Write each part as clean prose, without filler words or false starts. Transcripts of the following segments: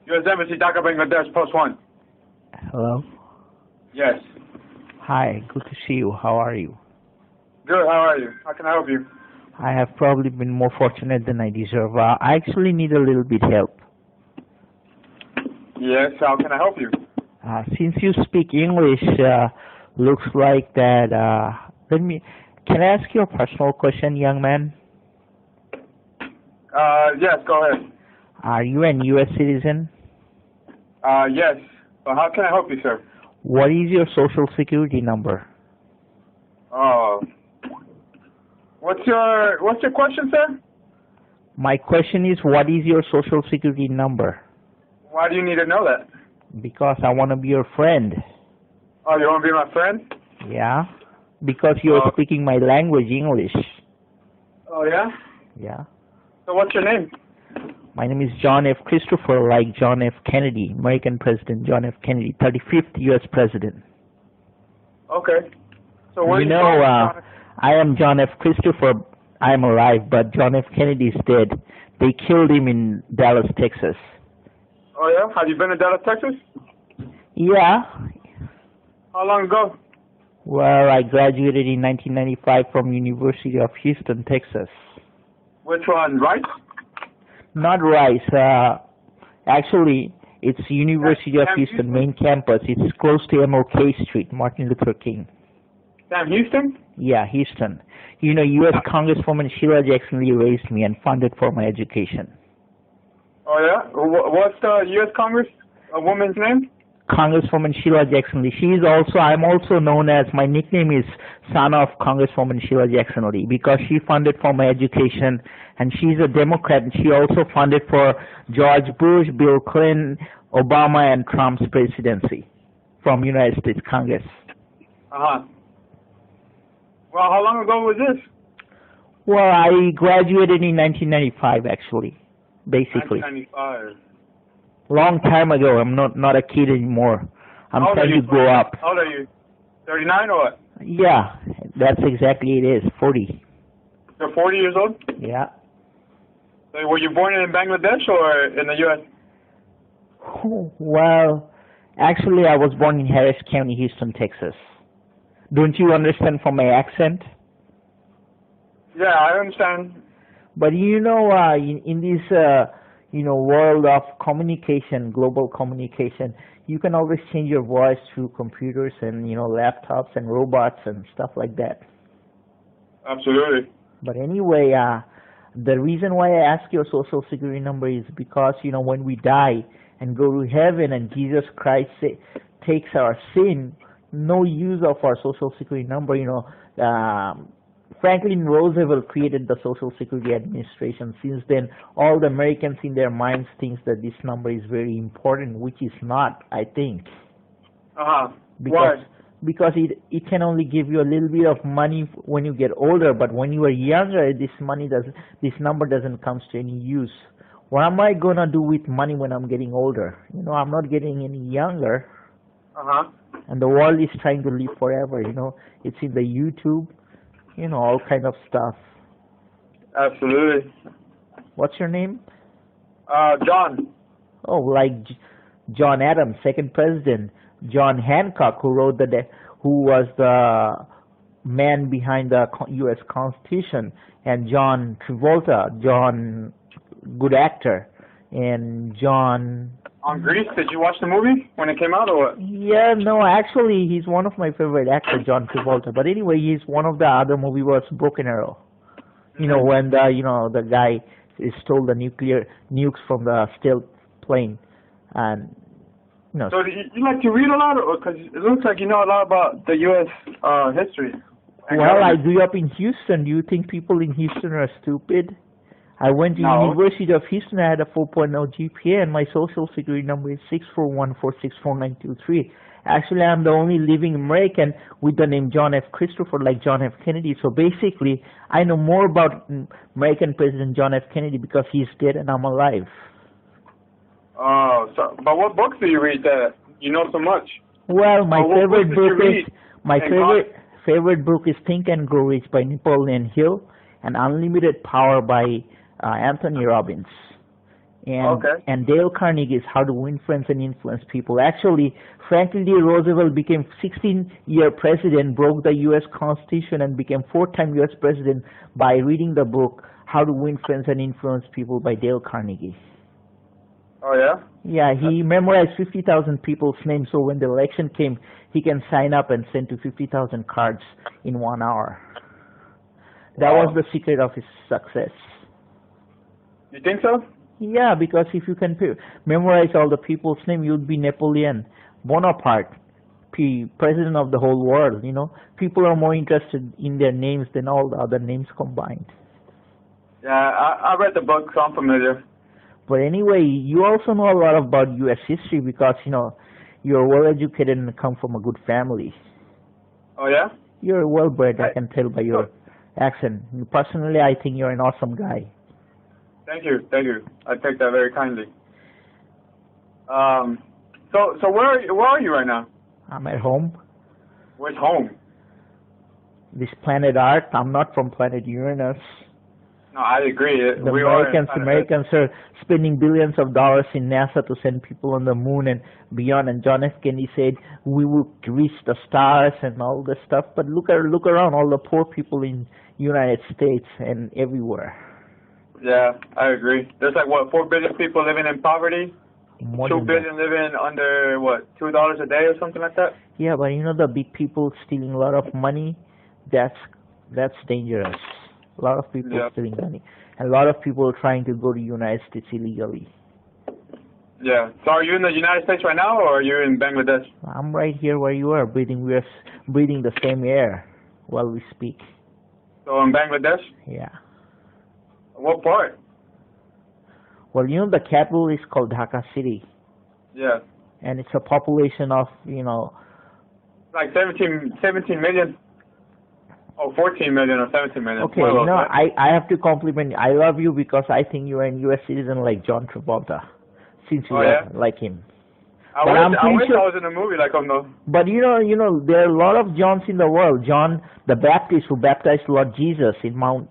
U.S. Embassy, Dhaka, Bangladesh, post 1. Hello? Yes. Hi, good to see you. How are you? Good, how are you? How can I help you? I have probably been more fortunate than I deserve. I actually need a little bit help. Yes, how can I help you? Since you speak English, looks like that, can I ask you a personal question, young man? Yes, go ahead. Are you an U.S. citizen? Yes. Well, how can I help you, sir? What is your social security number? What's your question, sir? My question is, what is your social security number? Why do you need to know that? Because I want to be your friend. Oh, you want to be my friend? Yeah? Because you're speaking my language, English. Oh, yeah? Yeah. So what's your name? My name is John F. Christopher, like John F. Kennedy, American President John F. Kennedy, 35th U.S. President. Okay. So where you know, I am John F. Christopher. I am alive, but John F. Kennedy is dead. They killed him in Dallas, Texas. Oh, yeah? Have you been to Dallas, Texas? Yeah. How long ago? Well, I graduated in 1995 from University of Houston, Texas. Which one, Rice? Not Rice. Actually, it's University of Houston main campus. It's close to MLK Street, Martin Luther King. Sam Houston? Yeah, Houston. You know, U.S. Congresswoman Sheila Jackson Lee raised me and funded for my education. Oh, yeah? What's the U.S. Congresswoman's name? Congresswoman Sheila Jackson Lee. I'm also known as, my nickname is son of Congresswoman Sheila Jackson Lee because she funded for my education, and she's a Democrat, and she also funded for George Bush, Bill Clinton, Obama, and Trump's presidency from United States Congress. Uh-huh. Well, how long ago was this? Well, I graduated in 1995, actually, basically. 1995. Long time ago. I'm not a kid anymore. I'm trying to grow up. How old are you? 39 or what? Yeah, that's exactly it is. 40. You're 40 years old? Yeah. So were you born in Bangladesh or in the U.S.? Well, actually, I was born in Harris County, Houston, Texas. Don't you understand from my accent? Yeah, I understand. But you know, in this world of communication, global communication, you can always change your voice through computers and laptops and robots and stuff like that. Absolutely. But anyway, the reason why I ask your social security number is because when we die and go to heaven and Jesus Christ takes our sin, no use of our social security number. Franklin Roosevelt created the Social Security Administration. Since then, all the Americans in their minds think that this number is very important, which is not, I think. Why? Because it can only give you a little bit of money when you get older, but when you are younger, this number doesn't come to any use. What am I gonna do with money when I'm getting older? I'm not getting any younger. And the world is trying to live forever. It's in the YouTube. All kind of stuff. Absolutely. What's your name? John. Oh, like John Adams, second president. John Hancock, who was the man behind the U.S. Constitution, and John Travolta, John, good actor, and John. On Grease, did you watch the movie when it came out or what? Yeah, no, actually, he's one of my favorite actors, John Travolta. But anyway, he's one of the other movie was Broken Arrow. When the guy stole the nukes from the stealth plane, and So you like to read a lot, because it looks like you know a lot about the U.S. history. Well, I grew up in Houston. Do you think people in Houston are stupid? I went to University of Houston. I had a 4.0 GPA, and my social security number is 641464923. Actually, I'm the only living American with the name John F. Christopher, like John F. Kennedy. So basically, I know more about American President John F. Kennedy because he's dead and I'm alive. Oh, but what books do you read that you know so much? Well, my favorite book is Think and Grow Rich by Napoleon Hill, and Unlimited Power by Anthony Robbins. And Dale Carnegie's How to Win Friends and Influence People. Actually, Franklin D. Roosevelt became 16-year president, broke the U.S. Constitution, and became 4-time U.S. president by reading the book How to Win Friends and Influence People by Dale Carnegie. Oh, yeah? Yeah, he memorized 50,000 people's names, so when the election came, he can sign up and send to 50,000 cards in 1 hour. That was the secret of his success. You think so? Yeah, because if you can memorize all the people's name, you'd be Napoleon Bonaparte, president of the whole world, you know. People are more interested in their names than all the other names combined. Yeah, I read the book, so I'm familiar. But anyway, you also know a lot about U.S. history because, you know, you're well-educated and come from a good family. Oh, yeah? You're well-bred, I can tell by your accent. Personally, I think you're an awesome guy. Thank you. I take that very kindly. So where are you right now? I'm at home. Where's home? This planet Earth. I'm not from planet Uranus. No, I agree. The Americans are spending billions of dollars in NASA to send people on the moon and beyond. And John F. Kennedy said we will reach the stars and all this stuff. But look around, all the poor people in United States and everywhere. Yeah, I agree. There's like, what, 4 billion people living in poverty? More 2 billion living under, what, $2 a day or something like that? Yeah, but you know the big people stealing a lot of money? That's dangerous. A lot of people stealing money. And a lot of people are trying to go to the United States illegally. Yeah. So are you in the United States right now, or are you in Bangladesh? I'm right here where you are, breathing. We are breathing the same air while we speak. So in Bangladesh? Yeah. What part? Well, you know the capital is called Dhaka City. Yeah. And it's a population of, you know... Like 17 million? Oh, 14 million or 17 million. Okay, you know, I have to compliment you. I love you because I think you are a U.S. citizen like John Travolta, since you are like him. I wish I was in a movie like him, though. But you know, there are a lot of Johns in the world. John the Baptist, who baptized Lord Jesus in Mount...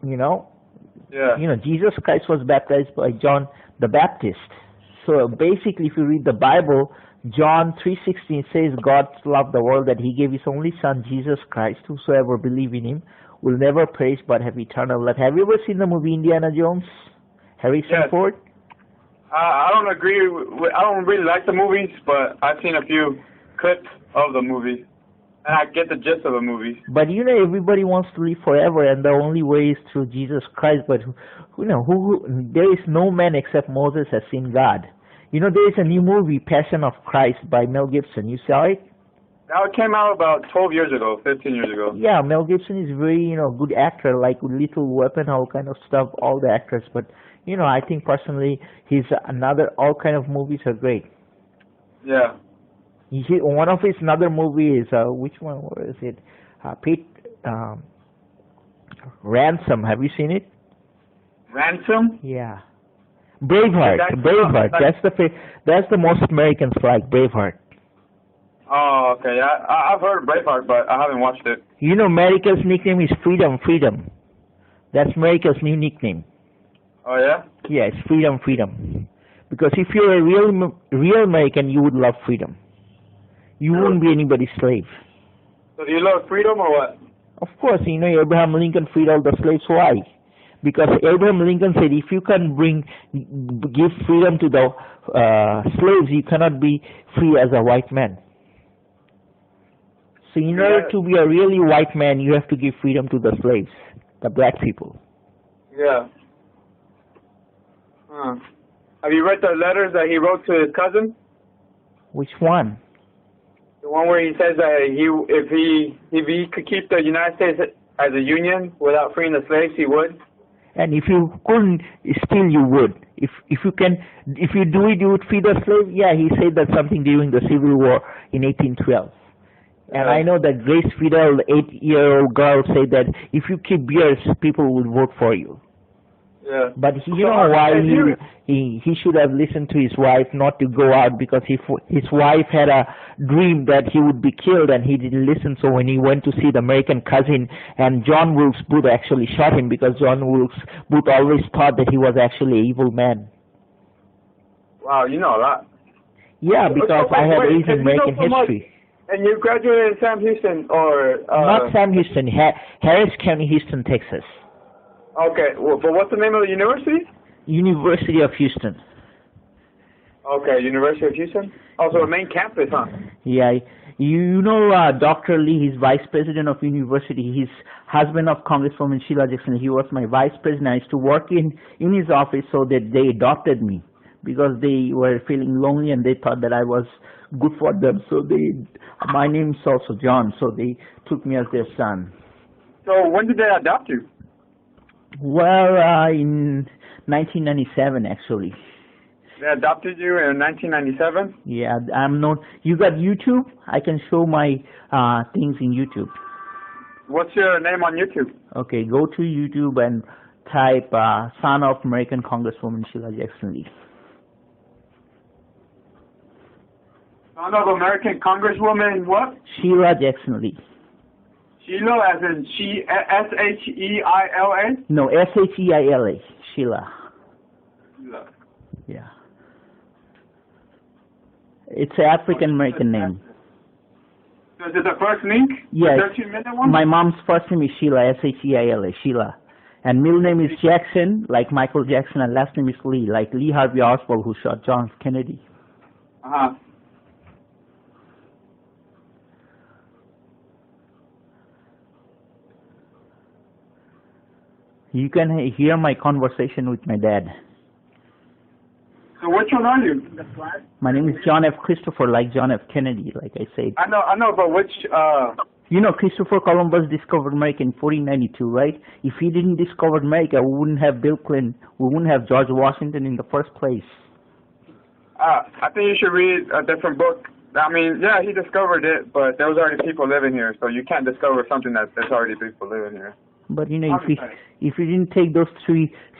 You know? Yeah. You know, Jesus Christ was baptized by John the Baptist. So basically, if you read the Bible, John 3:16 says God loved the world that he gave his only son, Jesus Christ. Whosoever believe in him will never perish but have eternal life. Have you ever seen the movie Indiana Jones? Harrison Ford? I don't agree. I don't really like the movies, but I've seen a few clips of the movie. And I get the gist of the movie. But you know, everybody wants to live forever, and the only way is through Jesus Christ. But there is no man except Moses has seen God. You know, there is a new movie, Passion of Christ, by Mel Gibson. You saw it? Now it came out about 12 years ago, 15 years ago. Yeah, Mel Gibson is very, good actor, like Little Weapon, all kind of stuff, all the actors. But, I think personally, all kind of movies are great. Yeah. One of his another movie is, which one was it? Ransom. Have you seen it? Ransom? Yeah. Braveheart. Braveheart. That's the most Americans like, Braveheart. Oh, okay. I've heard of Braveheart, but I haven't watched it. You know, America's nickname is Freedom. Freedom. That's America's new nickname. Oh, yeah? Yeah, it's Freedom. Freedom. Because if you're a real American, you would love freedom. You wouldn't be anybody's slave. So do you love freedom or what? Of course. Abraham Lincoln freed all the slaves. Why? Because Abraham Lincoln said, if you can give freedom to the slaves, you cannot be free as a white man. So in order to be a really white man, you have to give freedom to the slaves, the black people. Yeah. Have you read the letters that he wrote to his cousin? Which one? The one where he says that if he could keep the United States as a union without freeing the slaves, he would. And if you couldn't, still you would. If you do it, you would free the slaves. Yeah, he said that something during the Civil War in 1812. And I know that Grace Fidel, the 8-year-old girl, said that if you keep beers, people will vote for you. Yeah. But you know why he should have listened to his wife not to go out, because his wife had a dream that he would be killed and he didn't listen. So when he went to see the American cousin, and John Wilkes Booth actually shot him, because John Wilkes Booth always thought that he was actually an evil man. Wow, you know a lot. Yeah, because I have Asian American history. And you graduated in Sam Houston, or... Not Sam Houston, Harris County, Houston, Texas. Okay, well, but what's the name of the university? University of Houston. Okay, University of Houston? Also the main campus, huh? Yeah, you know Dr. Lee, he's vice president of university. He's husband of Congresswoman Sheila Jackson. He was my vice president. I used to work in his office, so that they adopted me, because they were feeling lonely and they thought that I was good for them. So my name's also John, so they took me as their son. So when did they adopt you? Well, in 1997, actually. They adopted you in 1997? Yeah, I'm not. You got YouTube? I can show my things in YouTube. What's your name on YouTube? Okay, go to YouTube and type son of American Congresswoman Sheila Jackson Lee. Son of American Congresswoman what? Sheila Jackson Lee. Sheila, as in S-H-E-I-L-A? No, S-H-E-I-L-A. Sheila. Sheila. Yeah. It's an African American name. So is it the first link? Yes. The 13-minute one? My mom's first name is Sheila, S-H-E-I-L-A, Sheila. And middle name is Jackson, like Michael Jackson, and last name is Lee, like Lee Harvey Oswald, who shot John F. Kennedy. Uh-huh. You can hear my conversation with my dad. So which one are you? My name is John F. Christopher, like John F. Kennedy, like I said. I know, but which, You know, Christopher Columbus discovered America in 1492, right? If he didn't discover America, we wouldn't have Bill Clinton, we wouldn't have George Washington in the first place. I think you should read a different book. I mean, yeah, he discovered it, but there was already people living here, so you can't discover something that there's already people living here. But you know, if we didn't take those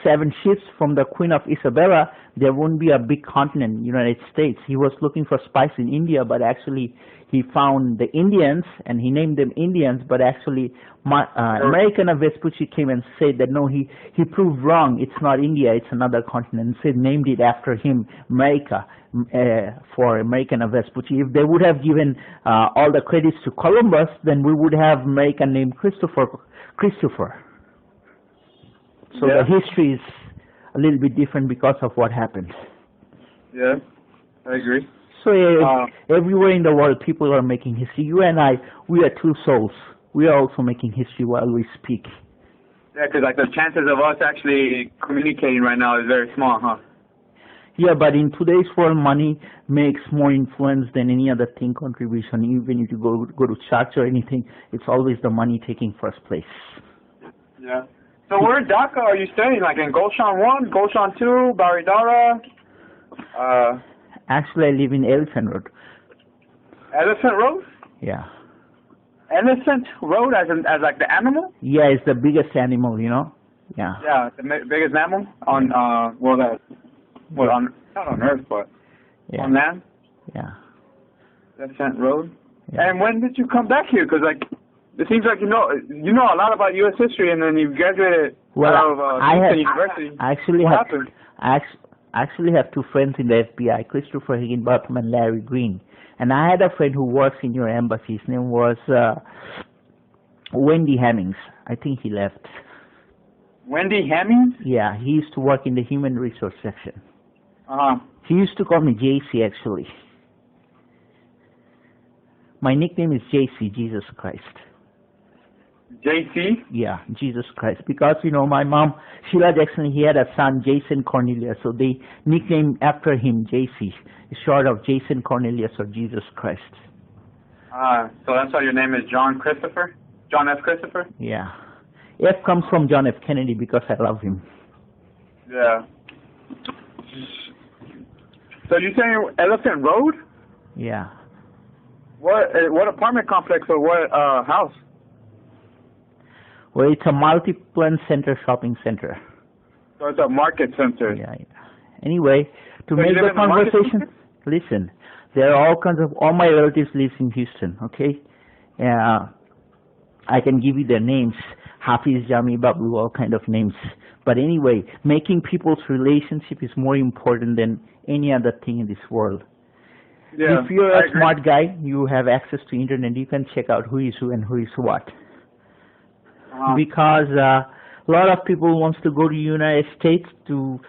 7 ships from the Queen of Isabella, there wouldn't be a big continent, United States. He was looking for spice in India, but actually he found the Indians and he named them Indians. But actually, American Vespucci came and said that no, he proved wrong. It's not India, it's another continent. And named it after him, America, for American Vespucci. If they would have given all the credits to Columbus, then we would have American named Christopher. So yeah. The history is a little bit different because of what happened. Yeah, I agree. So everywhere in the world, people are making history. You and I, we are two souls. We are also making history while we speak. Yeah, because like the chances of us actually communicating right now is very small, huh? Yeah, but in today's world, money makes more influence than any other thing contribution. Even if you go to church or anything, it's always the money taking first place. Yeah. So where in Dhaka are you staying? Like in Gulshan 1, Gulshan 2, Baridara? Actually, I live in Elephant Road. Elephant Road? Yeah. Elephant Road as like the animal? Yeah, it's the biggest animal, you know? Yeah. Yeah, the biggest animal on, not on Earth, but on land? Yeah. Elephant Road? Yeah. And when did you come back here? Because like, it seems like you know a lot about U.S. history, and then you graduated out of University. I actually have 2 friends in the FBI, Christopher Higginbotham and Larry Green. And I had a friend who works in your embassy. His name was Wendy Hemmings. I think he left. Wendy Hemmings? Yeah, he used to work in the human resource section. Uh-huh. He used to call me JC, actually. My nickname is JC, Jesus Christ. JC? Yeah, Jesus Christ. Because, you know, my mom, Sheila Jackson, he had a son, Jason Cornelius, so they nicknamed after him JC, short of Jason Cornelius or Jesus Christ. So that's why your name is John Christopher? John F. Christopher? Yeah. F comes from John F. Kennedy because I love him. Yeah. So you're saying Elephant Road? Yeah. What apartment complex or what house? Well, it's a multi-plan center, shopping center. So So it's a market center. Yeah. Anyway, to make the conversation, listen, there are all my relatives live in Houston, okay? I can give you their names, Hafiz, Jami, Babu, all kind of names. But anyway, making people's relationship is more important than any other thing in this world. Yeah, if you're a smart guy, you have access to internet, you can check out who is who and who is what. Because a lot of people wants to go to the United States to,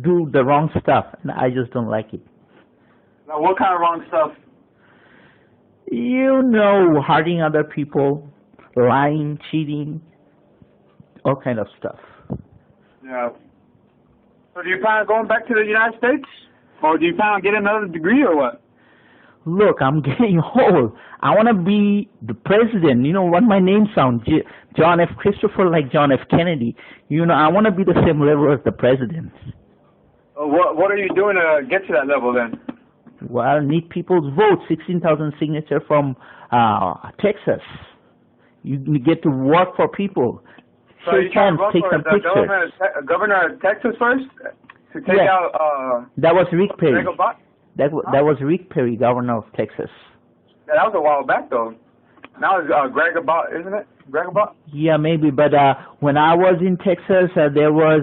do the wrong stuff, and I just don't like it. Now, what kind of wrong stuff? Hurting other people, lying, cheating, all kind of stuff. Yeah. So do you plan on going back to the United States? Or do you plan on getting another degree or what? Look, I'm getting old. I want to be the president. You know what my name sounds? John F. Christopher, like John F. Kennedy. I want to be the same level as the president. What are you doing to get to that level then? Well, I need people's votes, 16,000 signatures from Texas. You get to work for people. So you trying to take some pictures. Governor of Texas first? To take out... that was Rick Perry. That was Rick Perry, governor of Texas. Yeah, that was a while back, though. Now it's Greg Abbott, isn't it? Greg Abbott? Yeah, maybe. But when I was in Texas, there was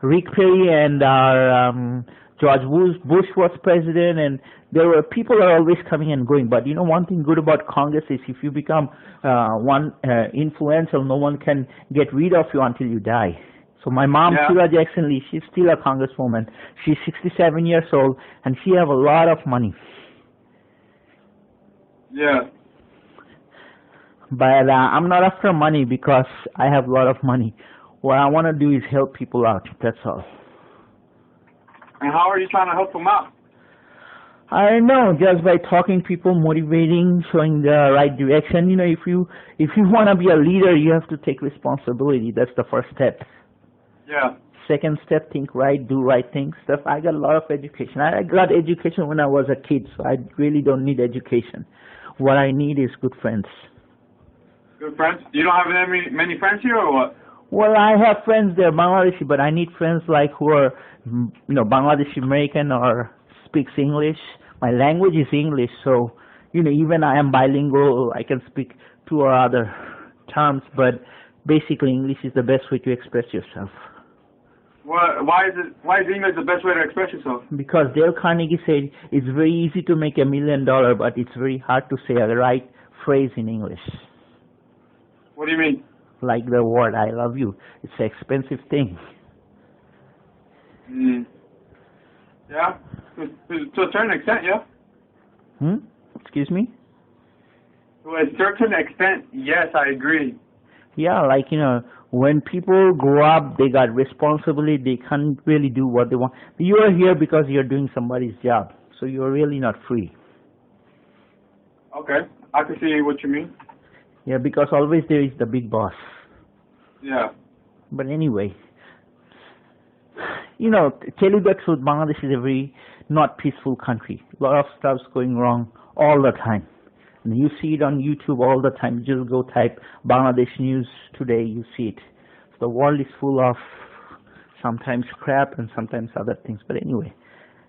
Rick Perry and George Bush was president, and there were people are always coming and going. But one thing good about Congress is if you become influential, no one can get rid of you until you die. So my mom, Sheila Jackson Lee, she's still a congresswoman. She's 67 years old, and she have a lot of money. Yeah. But I'm not after money because I have a lot of money. What I want to do is help people out. That's all. And how are you trying to help them out? I don't know, just by talking to people, motivating, showing the right direction. If you want to be a leader, you have to take responsibility. That's the first step. Yeah. Second step, think right, do right things. Stuff. I got a lot of education. I got education when I was a kid, so I really don't need education. What I need is good friends. Good friends? You don't have many friends here, or what? Well, I have friends. They're Bangladeshi, but I need friends like who are, Bangladeshi American or speaks English. My language is English, so even I am bilingual. I can speak two or other terms, but basically English is the best way to express yourself. Why is English the best way to express yourself? Because Dale Carnegie said it's very easy to make $1 million, but it's very hard to say the right phrase in English. What do you mean? Like the word "I love you." It's an expensive thing. Yeah, to a certain extent, yeah. Excuse me? To a certain extent, yes, I agree. Yeah, like, when people grow up, they got responsibility, they can't really do what they want. You are here because you're doing somebody's job, so you're really not free. Okay, I can see what you mean. Yeah, because always there is the big boss. Yeah. But anyway, tell you the truth, Bangladesh is a very not peaceful country. A lot of stuff's going wrong all the time. And you see it on YouTube all the time. You just go type Bangladesh news today, you see it. So the world is full of sometimes crap and sometimes other things. But anyway,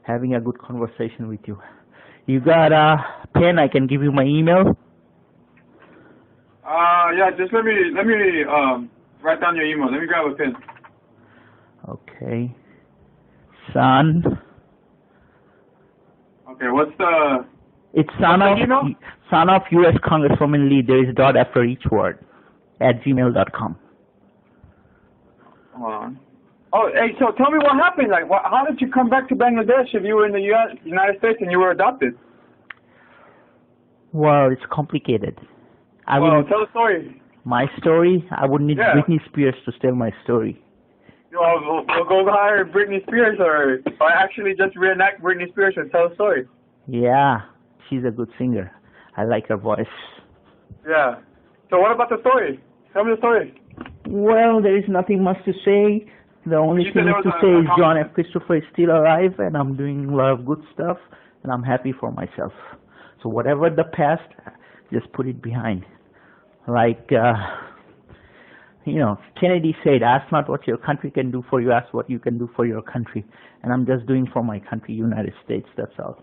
having a good conversation with you. You got a pen? I can give you my email. Yeah, just let me write down your email. Let me grab a pen. Okay. Son. Okay, what's the... It's son of U.S. Congresswoman Lee. There is a dot after each word. @gmail.com. Come on. Oh, hey, so tell me what happened. Like, how did you come back to Bangladesh if you were in the United States and you were adopted? Well, it's complicated. Tell the story. My story? I would need Britney Spears to tell my story. We'll go hire Britney Spears or actually just reenact Britney Spears and tell the story. Yeah, she's a good singer. I like her voice. Yeah. So what about the story? Tell me the story. Well, there is nothing much to say. The only thing to say is John F. Christopher is still alive, and I'm doing a lot of good stuff, and I'm happy for myself. So whatever the past, just put it behind. Like, You know, Kennedy said, ask not what your country can do for you, ask what you can do for your country. And I'm just doing for my country, United States, that's all.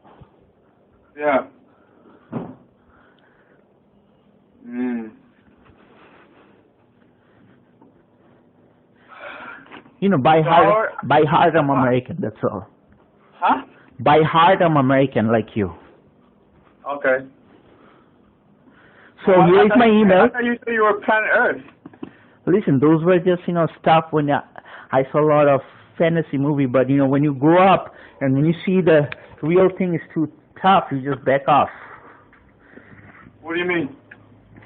Yeah. You know, by heart I'm American, that's all. Huh? By heart I'm American, like you. Okay. So here's my email. I thought you said you were planet Earth. Listen, those were just, you know, stuff when I saw a lot of fantasy movie, but, you know, when you grow up and when you see the real thing is too tough, you just back off. What do you mean?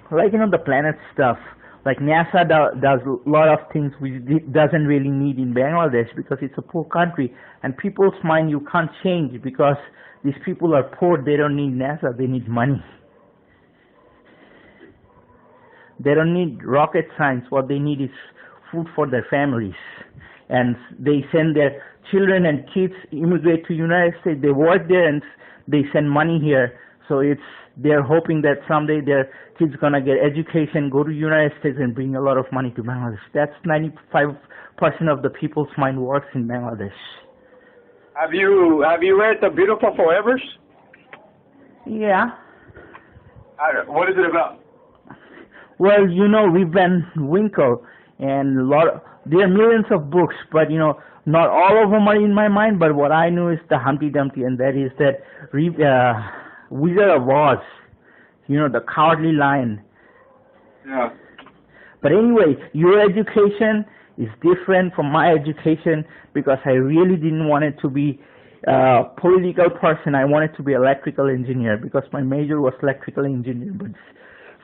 Like, you know, the planet stuff. Like NASA does a lot of things which it doesn't really need in Bangladesh because it's a poor country. And people's mind you can't change because these people are poor. They don't need NASA. They need money. They don't need rocket science. What they need is food for their families. And they send their children and kids immigrate to United States. They work there and they send money here. So they're hoping that someday their kids gonna get education, go to United States and bring a lot of money to Bangladesh. That's 95% of the people's mind works in Bangladesh. Have you read The Beautiful Forevers? Yeah. What is it about? Well, you know, Rip Van Winkle and there are millions of books, but you know, not all of them are in my mind. But what I know is the Humpty Dumpty, and that is that Wizard of Oz. You know, the Cowardly Lion. Yeah. But anyway, your education is different from my education because I really didn't want it to be a political person. I wanted to be electrical engineer because my major was electrical engineer. But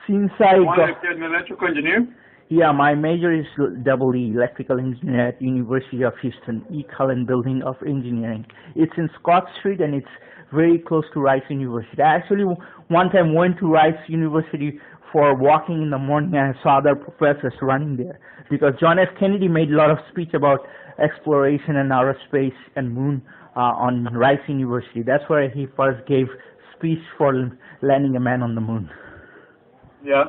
since I wanted to be an electrical engineer? Yeah, my major is EE, electrical engineer at University of Houston, E. Cullen Building of Engineering. It's in Scott Street and it's very close to Rice University. I actually one time went to Rice University for walking in the morning and I saw other professors running there because John F. Kennedy made a lot of speech about exploration and outer space and moon on Rice University. That's where he first gave speech for landing a man on the moon. Yeah.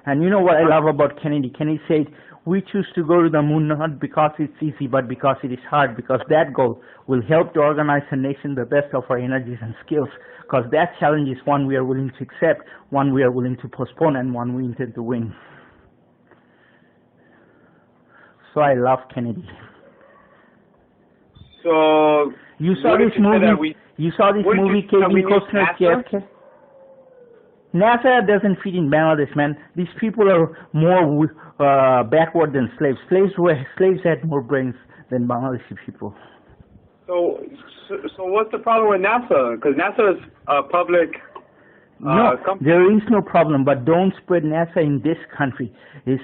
And you know what I love about Kennedy? Kennedy said, we choose to go to the moon not because it's easy, but because it is hard, because that goal will help to organize a nation the best of our energies and skills, because that challenge is one we are willing to accept, one we are willing to postpone, and one we intend to win. So I love Kennedy. So you saw this movie? You saw this movie, Kevin Costner, JFK? NASA doesn't fit in Bangladesh, man. These people are more backward than slaves. Slaves had more brains than Bangladeshi people. So what's the problem with NASA? Because NASA is a public company. There is no problem, but don't spread NASA in this country. It's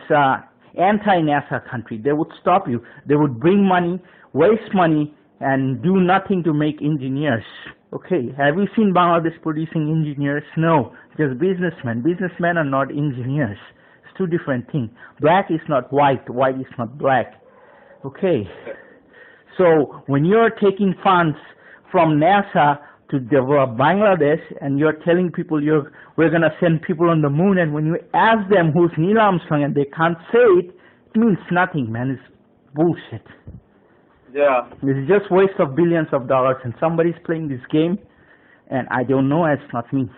anti-NASA country. They would stop you. They would bring money, waste money, and do nothing to make engineers. Okay, have you seen Bangladesh producing engineers? No, just businessmen. Businessmen are not engineers. It's two different things. Black is not white, white is not black. Okay, so when you're taking funds from NASA to develop Bangladesh and you're telling people we're going to send people on the moon, and when you ask them who's Neil Armstrong and they can't say it, it means nothing, man. It's bullshit. Yeah. It's just waste of billions of dollars, and somebody's playing this game, and I don't know, it's not me.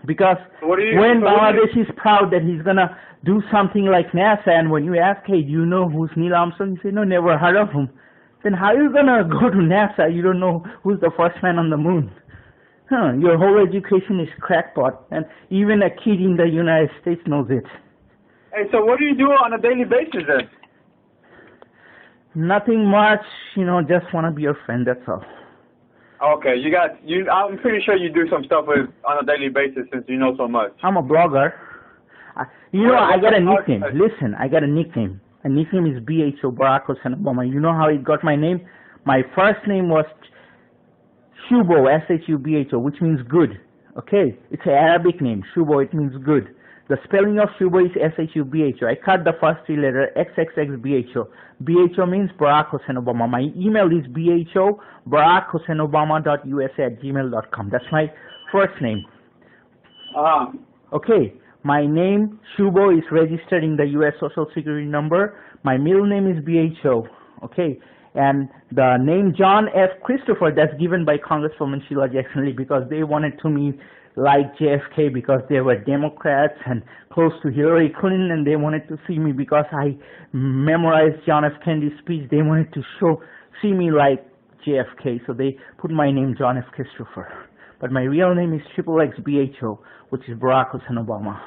Because when Bangladesh is proud that he's going to do something like NASA, and when you ask, hey, do you know who's Neil Armstrong? You say, no, never heard of him. Then how are you going to go to NASA? You don't know who's the first man on the moon. Your whole education is crackpot, and even a kid in the United States knows it. Hey, so what do you do on a daily basis then? Nothing much, just want to be your friend, that's all. Okay, I'm pretty sure you do some stuff on a daily basis since you know so much. I'm a blogger. I got a nickname. Listen, I got a nickname. My nickname is BHO, Barack Hussein Obama. You know how it got my name? My first name was Shubho, S-H-U-B-H-O, which means good. Okay? It's an Arabic name. Shubho, it means good. The spelling of Shubho is S-H-U-B-H-O. I cut the first three letters, XXXBHO. BHO means Barack Hussein Obama. My email is BHO, BarackHusseinObama.usa@gmail.com. That's my first name. Okay, my name, Shubho, is registered in the U.S. Social Security number. My middle name is BHO. Okay, and the name John F. Christopher, that's given by Congresswoman Sheila Jackson Lee because they wanted to me like JFK because they were Democrats and close to Hillary Clinton, and they wanted to see me because I memorized John F. Kennedy's speech. They wanted to see me like JFK, so they put my name John F. Christopher. But my real name is XXXBHO, which is Barack Hussein Obama,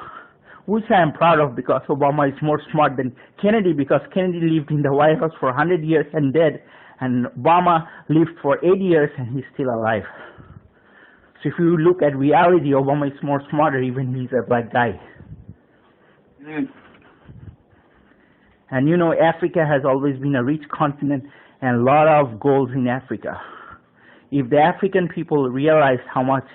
which I am proud of because Obama is more smart than Kennedy because Kennedy lived in the White House for 100 years and dead, and Obama lived for 8 years and he's still alive. So if you look at reality, Obama is more smarter even he's a black guy. And you know, Africa has always been a rich continent and a lot of gold in Africa. If the African people realized how much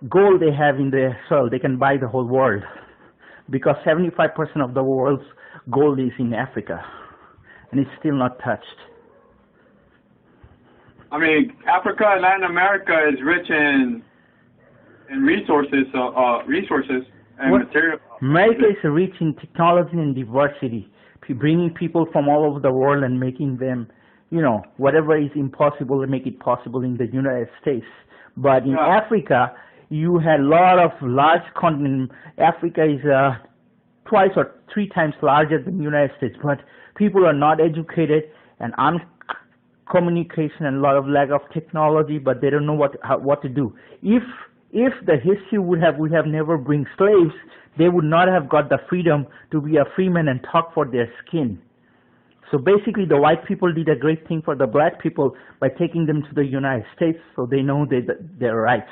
gold they have in their soil, they can buy the whole world. Because 75% of the world's gold is in Africa, and it's still not touched. I mean, Africa and Latin America is rich in resources, and material. America is rich in technology and diversity, bringing people from all over the world and making them, you know, whatever is impossible to make it possible in the United States. But in Africa, you had a lot of large continent. Africa is 2 or 3 times larger than the United States, but people are not educated and communication and a lot of lack of technology, but they don't know what to do. If the history would have never bring slaves, they would not have got the freedom to be a free man and talk for their skin. So basically, the white people did a great thing for the black people by taking them to the United States, so they know their rights.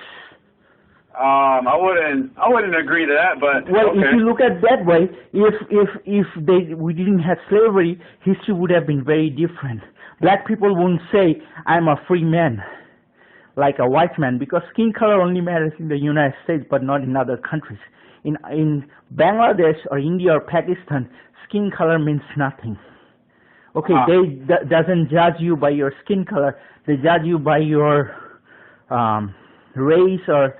I wouldn't agree to that, but well, okay. If you look at it that way, if we didn't have slavery, history would have been very different. Black people wouldn't say, I'm a free man, like a white man, because skin color only matters in the United States, but not in other countries. In Bangladesh or India or Pakistan, skin color means nothing. Okay, they doesn't judge you by your skin color. They judge you by your race or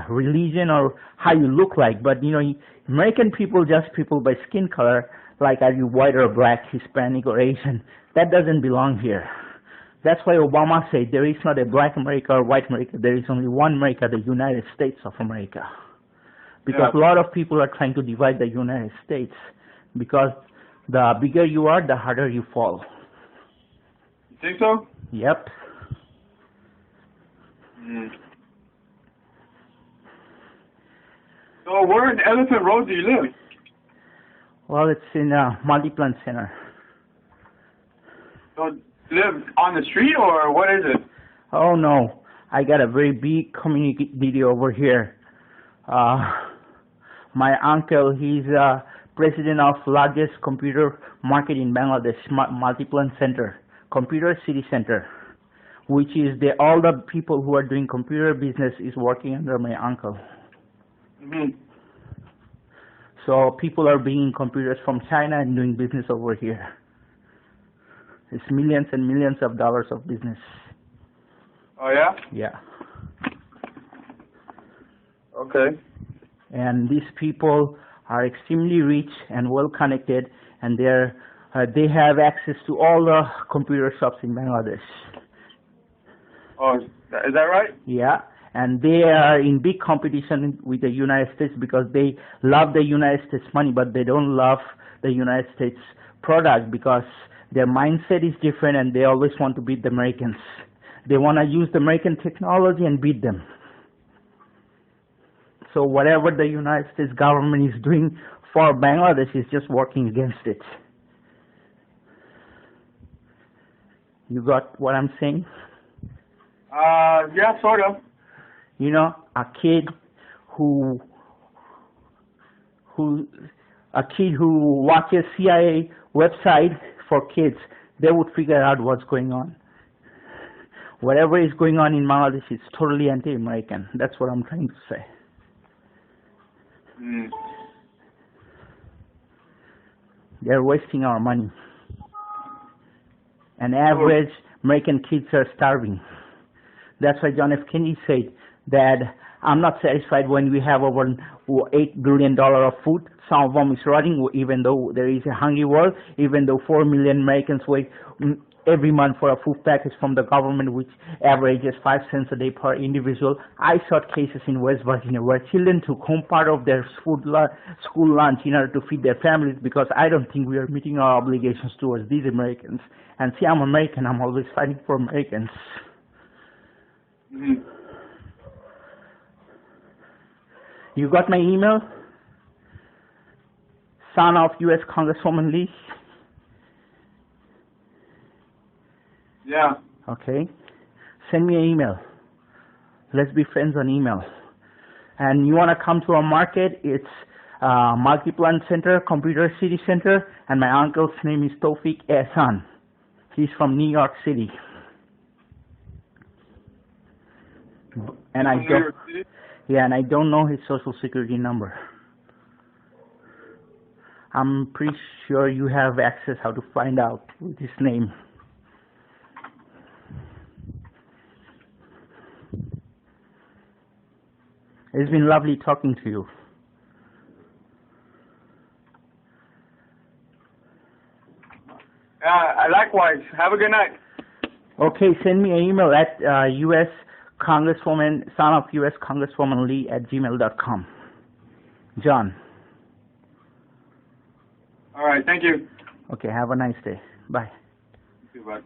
religion or how you look like. But, you know, American people judge people by skin color, like are you white or black, Hispanic or Asian. That doesn't belong here. That's why Obama said there is not a black America or white America. There is only one America, the United States of America. Because a lot of people are trying to divide the United States. Because the bigger you are, the harder you fall. You think so? Yep. So where in Elephant Road do you live? Well, it's in a multi-plant center. So you live on the street or what is it? Oh no, I got a very big community over here. My uncle, he's president of largest computer market in Bangladesh, multi-plant center, computer city center, which is all the people who are doing computer business is working under my uncle. So people are bringing computers from China and doing business over here. It's millions and millions of dollars of business. Oh yeah? Yeah. Okay. And these people are extremely rich and well connected, and they have access to all the computer shops in Bangladesh. Oh, is that right? Yeah, and they are in big competition with the United States because they love the United States money, but they don't love the United States product because their mindset is different and they always want to beat the Americans. They want to use the American technology and beat them. So whatever the United States government is doing for Bangladesh is just working against it. You got what I'm saying? Yeah, sort of. You know, a kid who watches CIA website for kids, they would figure out what's going on. Whatever is going on in Bangladesh is totally anti-American. That's what I'm trying to say. They're wasting our money. And average American kids are starving. That's why John F. Kennedy said that I'm not satisfied when we have over $8 billion of food. Some of them is rotting, even though there is a hungry world, even though 4 million Americans wait every month for a food package from the government, which averages 5 cents a day per individual. I saw cases in West Virginia where children took home part of their school lunch in order to feed their families, because I don't think we are meeting our obligations towards these Americans. And see, I'm American. I'm always fighting for Americans. Mm-hmm. You got my email? Son of U.S. Congresswoman Lee? Yeah. Okay. Send me an email. Let's be friends on email. And you want to come to our market? It's Multi-Plant Center, Computer City Center, and my uncle's name is Tawfiq Ehsan. He's from New York City. And I don't know his social security number. I'm pretty sure you have access how to find out with his name. It's been lovely talking to you. Likewise. Have a good night. Okay, send me an email at U.S. Congresswoman, son of U.S. Congresswoman Lee at gmail.com. John. All right, thank you. Okay, have a nice day. Bye. You too, bud.